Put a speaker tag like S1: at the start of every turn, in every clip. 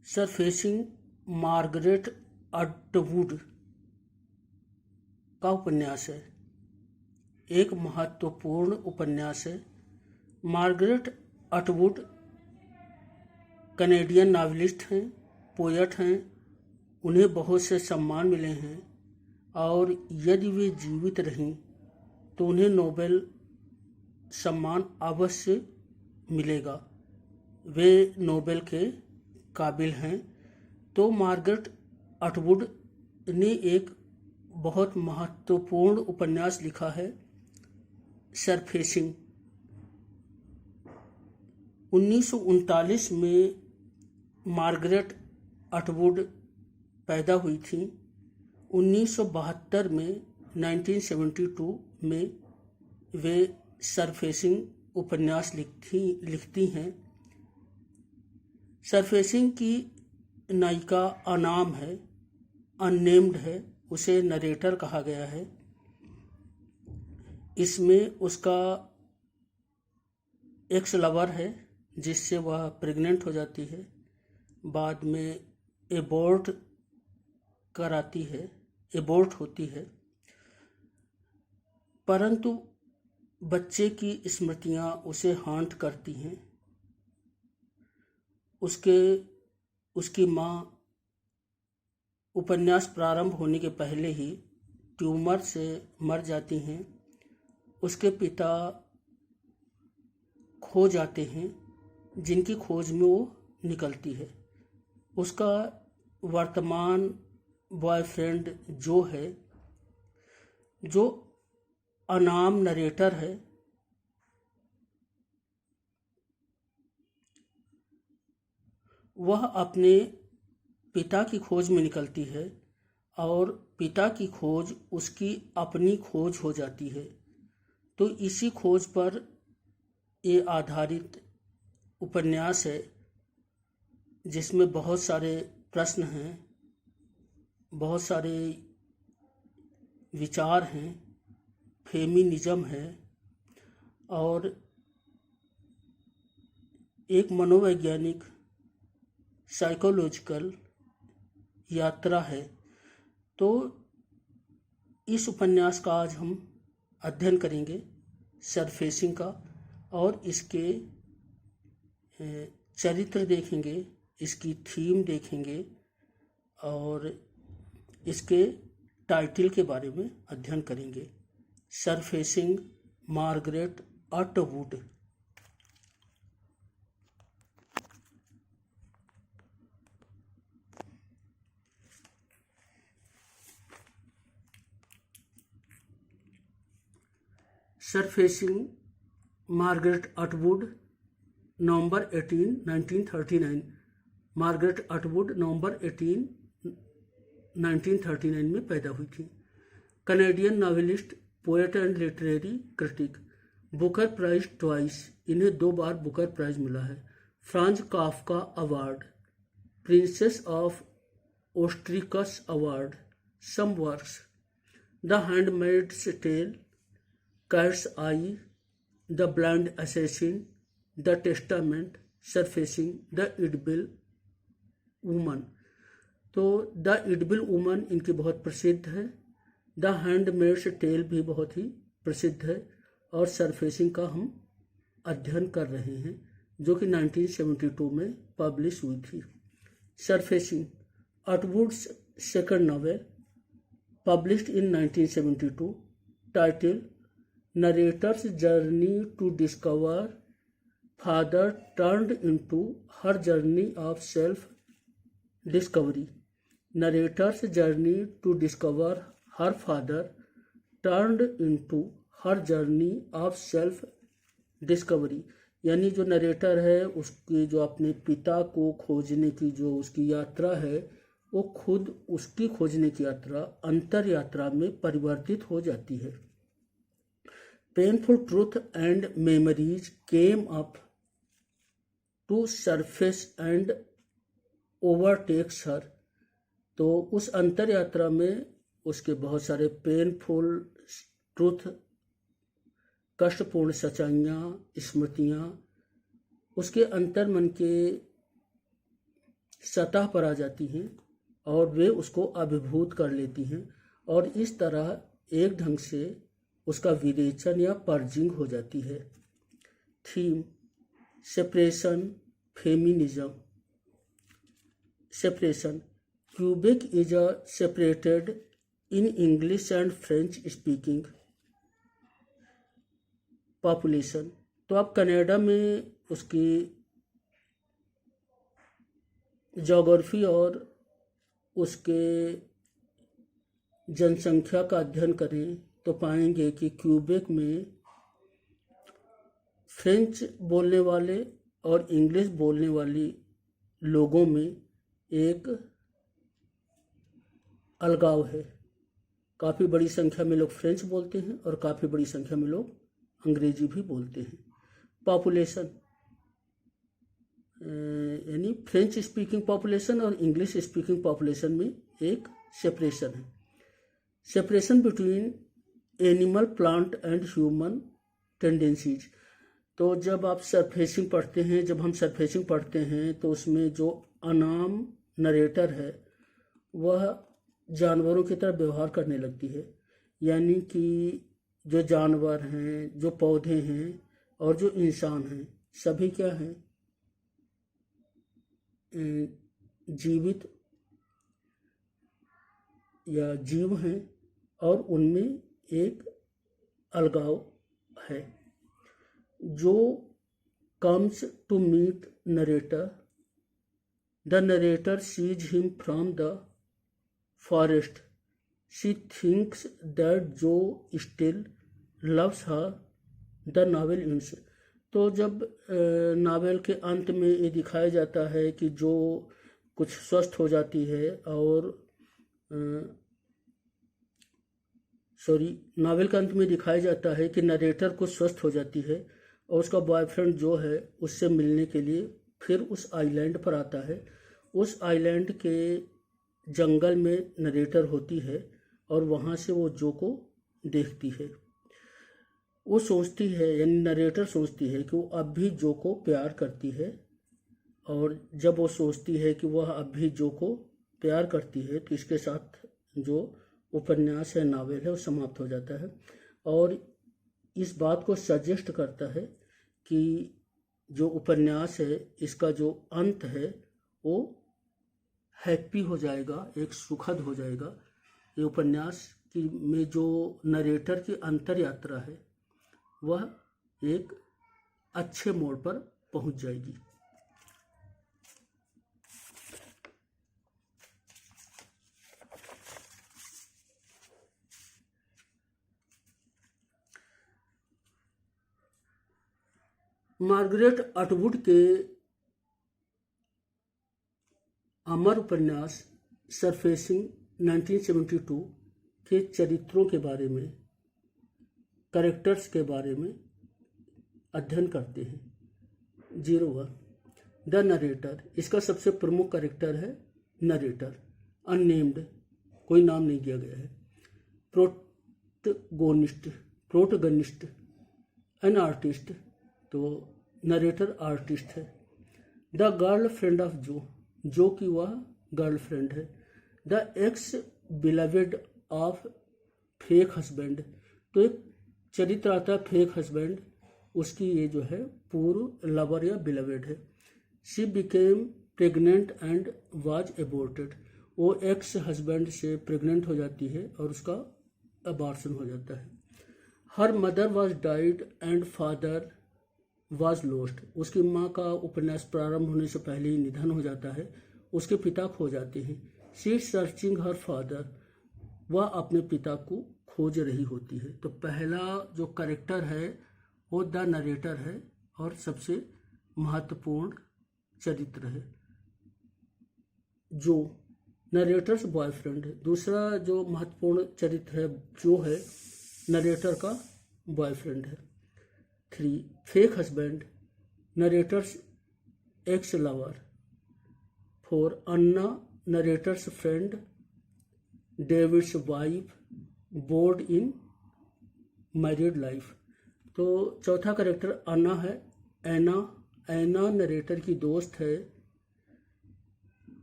S1: Surfacing Margaret अटवुड का उपन्यास है। एक महत्वपूर्ण उपन्यास है। मार्गरेट अटवुड कनेडियन नॉवेलिस्ट हैं, पोएट हैं। उन्हें बहुत से सम्मान मिले हैं और यदि वे जीवित रहीं तो उन्हें नोबेल सम्मान अवश्य मिलेगा। वे नोबेल के काबिल हैं। तो मार्गरेट अटवुड ने एक बहुत महत्वपूर्ण उपन्यास लिखा है, सरफेसिंग। 1939 में मार्गरेट अटवुड पैदा हुई थी। 1972 में 1972 में वे सरफेसिंग उपन्यास लिखती हैं। सरफेसिंग की नायिका अनाम है, अननेम्ड है। उसे नरेटर कहा गया है। इसमें उसका एक्स लवर है जिससे वह प्रेग्नेंट हो जाती है। बाद में एबॉर्ट कराती है, एबॉर्ट होती है, परंतु बच्चे की स्मृतियां उसे हांट करती हैं। उसकी माँ उपन्यास प्रारंभ होने के पहले ही ट्यूमर से मर जाती हैं। उसके पिता खो जाते हैं, जिनकी खोज में वो निकलती है। उसका वर्तमान बॉयफ्रेंड जो है, जो अनाम नरेटर है, वह अपने पिता की खोज में निकलती है और पिता की खोज उसकी अपनी खोज हो जाती है। तो इसी खोज पर ये आधारित उपन्यास है, जिसमें बहुत सारे प्रश्न हैं, बहुत सारे विचार हैं, फेमिनिज्म है और एक मनोवैज्ञानिक साइकोलॉजिकल यात्रा है। तो इस उपन्यास का आज हम अध्ययन करेंगे, सरफेसिंग का, और इसके चरित्र देखेंगे, इसकी थीम देखेंगे और इसके टाइटल के बारे में अध्ययन करेंगे। Surfacing Margaret Atwood. Surfacing Margaret Atwood, नवंबर 18, 1939। मार्गरेट अटवुड नवंबर 18, 1939 में पैदा हुई थी। Canadian novelist, poet and literary critic. Booker prize twice, इन्हें 2 बार बुकर प्राइज मिला है। Franz Kafka award, princess of Asturias award, some works, the handmaid's tale, cat's eye, the blind assassin, the testament, surfacing, the edible woman. तो the edible woman इनकी बहुत प्रसिद्ध है। The handmaid's tell भी बहुत ही प्रसिद्ध है और सरफेसिंग का हम अध्ययन कर रहे हैं, जो कि 1972 में पब्लिश हुई थी। Surfacing, Atwood's second novel, published in 1972। Title, narrator's journey to discover father turned into her journey of self-discovery. Narrator's journey to discover her father turned into her journey of self-discovery। यानी जो narrator है, उसकी जो अपने पिता को खोजने की जो उसकी यात्रा है, वो खुद उसकी खोजने की यात्रा अंतर यात्रा में परिवर्तित हो जाती है। Painful truth and memories came up to surface and overtakes her। तो उस अंतर यात्रा में उसके बहुत सारे पेनफुल ट्रूथ, कष्टपूर्ण सच्चाइयाँ, स्मृतियाँ, उसके अंतर मन के सतह पर आ जाती हैं और वे उसको अभिभूत कर लेती हैं और इस तरह एक ढंग से उसका विरेचन या पर्जिंग हो जाती है। Theme: separation, feminism. Separation: Quebec is a separated in English and French speaking population. तो अब कनाडा में उसकी ज्योग्राफी और उसके जनसंख्या का अध्ययन करें तो पाएंगे कि क्यूबेक में फ्रेंच बोलने वाले और इंग्लिश बोलने वाली लोगों में एक अलगाव है। काफ़ी बड़ी संख्या में लोग फ्रेंच बोलते हैं और काफ़ी बड़ी संख्या में लोग अंग्रेजी भी बोलते हैं। पॉपुलेशन यानी फ्रेंच स्पीकिंग पॉपुलेशन और इंग्लिश स्पीकिंग पॉपुलेशन में एक सेपरेशन है। Separation between animal, plant and human tendencies. तो जब आप सरफेसिंग पढ़ते हैं, जब हम सरफेसिंग पढ़ते हैं तो उसमें जो अनाम नरेटर है वह जानवरों की तरह व्यवहार करने लगती है। यानी कि जो जानवर हैं, जो पौधे हैं और जो इंसान हैं, सभी क्या हैं, जीवित या जीव हैं और उनमें एक अलगाव है। Joe comes to meet narrator, the narrator sees him from the forest, she thinks that Joe still loves her, the novel ends. तो जब नावल के अंत में ये दिखाया जाता है कि जो कुछ स्वस्थ हो जाती है और नावल के अंत में दिखाया जाता है कि नरेटर कुछ स्वस्थ हो जाती है और उसका बॉयफ्रेंड जो है उससे मिलने के लिए फिर उस आइलैंड पर आता है। उस आइलैंड के जंगल में नरेटर होती है और वहाँ से वो जो को देखती है। वो सोचती है, यानी नरेटर सोचती है कि वो अब भी जो को प्यार करती है और जब वो सोचती है कि वह अब भी जो को प्यार करती है तो इसके साथ जो उपन्यास है, नावल है, वो समाप्त हो जाता है और इस बात को सजेस्ट करता है कि जो उपन्यास है इसका जो अंत है वो हैप्पी हो जाएगा, एक सुखद हो जाएगा। ये उपन्यास की में जो नरेटर की अंतर यात्रा है वह एक अच्छे मोड़ पर पहुंच जाएगी। मार्गरेट अटवुड के अमर उपन्यास सरफेसिंग 1972 के चरित्रों के बारे में, कैरेक्टर्स के बारे में अध्ययन करते हैं। 01 द नरेटर। इसका सबसे प्रमुख कैरेक्टर है नरेटर, अननेम्ड, कोई नाम नहीं दिया गया है। प्रोटगनिस्ट एन आर्टिस्ट, तो नरेटर आर्टिस्ट है। द गर्ल फ्रेंड ऑफ जो कि वह गर्लफ्रेंड है। The x beloved of fake husband, तो एक चरित्र आता है फेक हस्बैंड, उसकी ये जो है पूर्व लवर या बिलवेड है। She became pregnant and was aborted, वो एक्स हस्बैंड से प्रेग्नेंट हो जाती है और उसका अबॉर्शन हो जाता है। Her mother was died and father was lost, उसकी माँ का उपन्यास प्रारंभ होने से पहले ही निधन हो जाता है, उसके पिता खो जाते हैं। शी सर्चिंग हर फादर, वह अपने पिता को खोज रही होती है। तो पहला जो कैरेक्टर है वो द नरेटर है और सबसे महत्वपूर्ण चरित्र है जो नरेटर्स बॉयफ्रेंड है। दूसरा जो महत्वपूर्ण चरित्र है जो है नरेटर का बॉयफ्रेंड है। 3 fake husband, narrator's x lover. 4 अन्ना, narrator's friend, David's wife, board इन मैरिड लाइफ। तो चौथा कैरेक्टर अन्ना है, ऐना नरेटर की दोस्त है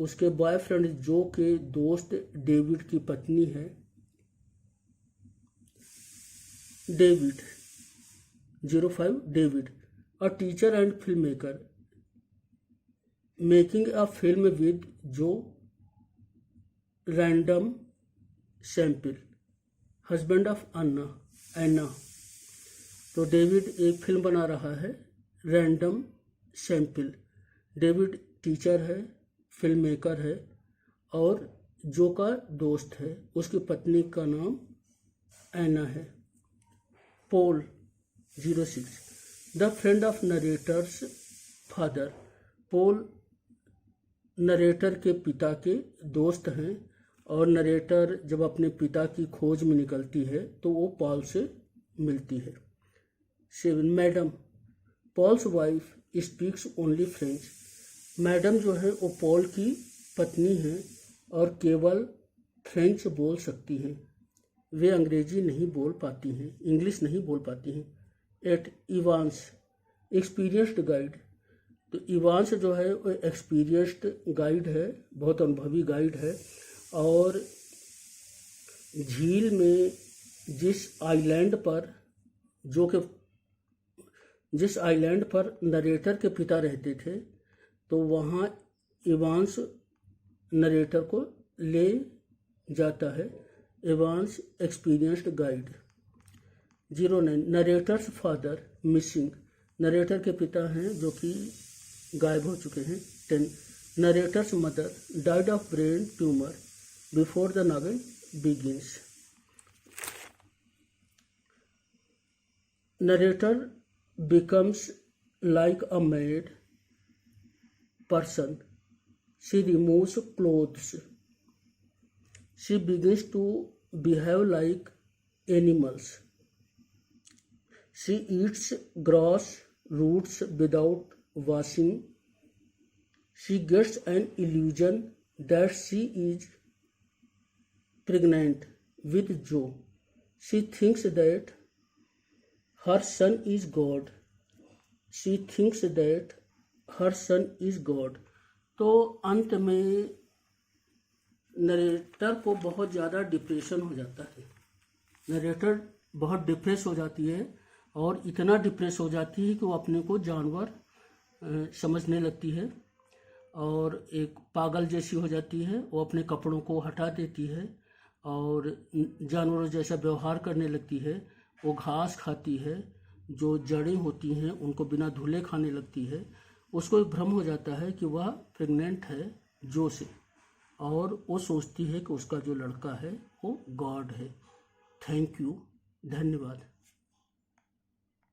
S1: उसके बॉयफ्रेंड जो के दोस्त डेविड की पत्नी है। David 05 David a teacher and film maker making a film with जो रैंडम सैम्पल हस्बैंड ऑफ एना। तो डेविड एक फिल्म बना रहा है रैंडम सैम्पल। डेविड टीचर है, फिल्म मेकर है और जो का दोस्त है, उसकी पत्नी का नाम एना है। Paul 06 the friend of narrator's father. Paul narrator के पिता के दोस्त हैं और नरेटर जब अपने पिता की खोज में निकलती है तो वो पॉल से मिलती है। 7 madam Paul's wife speaks only French. Madam जो है वो पॉल की पत्नी है और केवल फ्रेंच बोल सकती हैं। वे अंग्रेजी नहीं बोल पाती हैं, इंग्लिश नहीं बोल पाती हैं। 8 इवांस एक्सपीरियंस्ड गाइड। तो इवांस जो है वो एक्सपीरियंस्ड गाइड है, बहुत अनुभवी गाइड है और झील में जिस आइलैंड पर नरेटर के पिता रहते थे तो वहाँ इवांस नरेटर को ले जाता है। Evans experienced guide. 09 narrator's father missing. Narrator के पिता हैं जो कि गायब हो चुके हैं। 10 narrator's mother died of brain tumour before the novel begins. Narrator becomes like a mad person. She removes clothes. She begins to behave like animals. She eats grass roots without washing. She gets an illusion that she is pregnant with Joe. She thinks that her son is God. She thinks that her son is God. तो अंत में narrator को बहुत ज़्यादा depression हो जाता है। Narrator बहुत डिप्रेस हो जाती है और इतना डिप्रेस हो जाती है कि वो अपने को जानवर समझने लगती है और एक पागल जैसी हो जाती है। वो अपने कपड़ों को हटा देती है और जानवरों जैसा व्यवहार करने लगती है। वो घास खाती है, जो जड़ें होती हैं उनको बिना धुले खाने लगती है। उसको एक भ्रम हो जाता है कि वह प्रेग्नेंट है जो से और वो सोचती है कि उसका जो लड़का है वो गॉड है। थैंक यू, धन्यवाद।